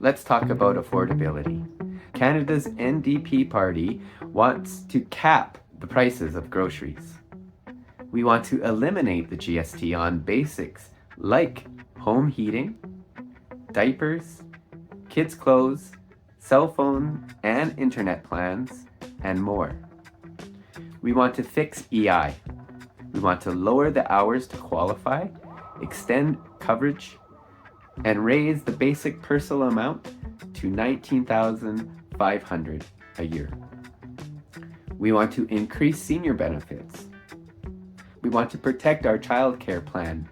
let's talk about affordability. Canada's NDP party wants to cap the prices of groceries. We want to eliminate the GST on basics like home heating, diapers, kids' clothes, cell phone and internet plans, and more. We want to fix EI. We want to lower the hours to qualify, extend coverage, and raise the basic personal amount to $19,500 a year. We want to increase senior benefits. We want to protect our childcare plan.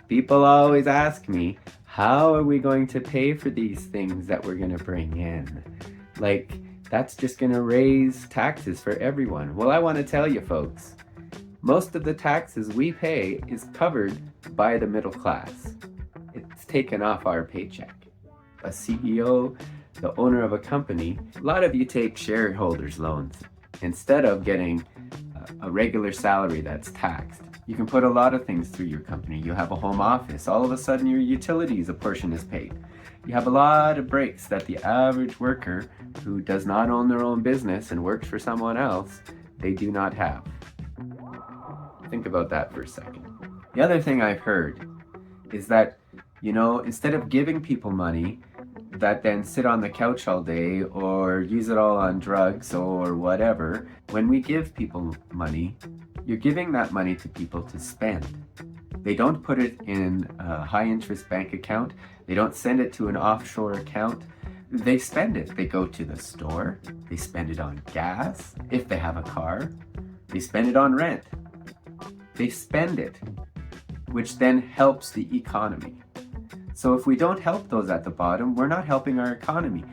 People always ask me, how are we going to pay for these things that we're going to bring in? Like, that's just going to raise taxes for everyone. Well, I want to tell you folks, most of the taxes we pay is covered by the middle class. It's taken off our paycheck. A CEO, the owner of a company, a lot of you take shareholders loans. Instead of getting a regular salary that's taxed, you can put a lot of things through your company. You have a home office. All of a sudden your utilities, a portion is paid. You have a lot of breaks that the average worker who does not own their own business and works for someone else, they do not have. Think about that for a second. The other thing I've heard is that, instead of giving people money that then sit on the couch all day or use it all on drugs or whatever, when we give people money, you're giving that money to people to spend. They don't put it in a high interest bank account. They don't send it to an offshore account. They spend it. They go to the store. They spend it on gas, if they have a car. They spend it on rent. They spend it, which then helps the economy. So if we don't help those at the bottom, we're not helping our economy.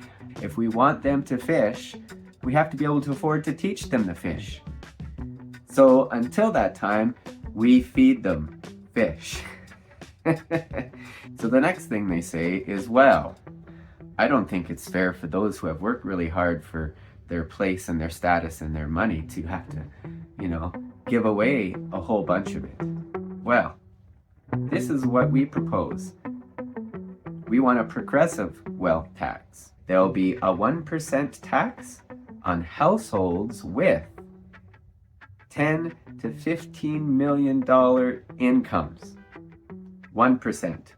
If we want them to fish, we have to be able to afford to teach them to fish. So until that time, we feed them fish. So the next thing they say is, well, I don't think it's fair for those who have worked really hard for their place and their status and their money to have to, give away a whole bunch of it. Well, this is what we propose. We want a progressive wealth tax. There'll be a 1% tax on households with $10 to $15 million incomes. 1%.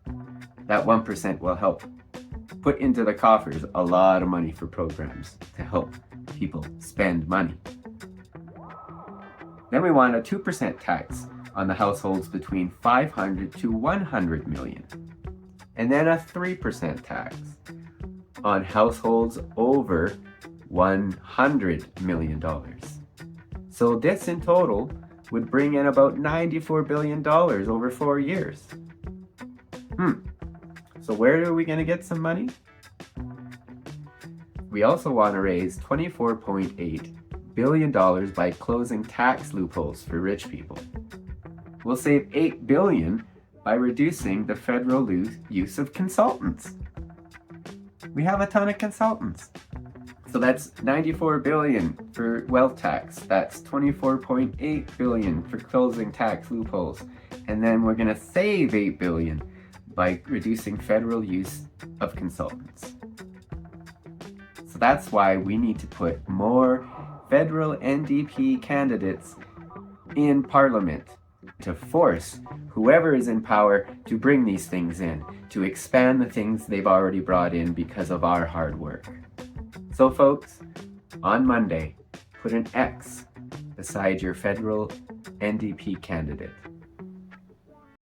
That 1% will help put into the coffers a lot of money for programs to help people spend money. Then we want a 2% tax on the households between 500 to 100 million. And then a 3% tax on households over $100 million. So this in total would bring in about $94 billion over 4 years. So where are we going to get some money? We also want to raise $24.8 billion by closing tax loopholes for rich people. We'll save $8 billion by reducing the federal use of consultants. We have a ton of consultants. So that's $94 billion for wealth tax. That's $24.8 billion for closing tax loopholes. And then we're going to save $8 billion by reducing federal use of consultants. So that's why we need to put more Federal NDP candidates in Parliament to force whoever is in power to bring these things in, to expand the things they've already brought in because of our hard work. So folks, on Monday, put an X beside your Federal NDP candidate.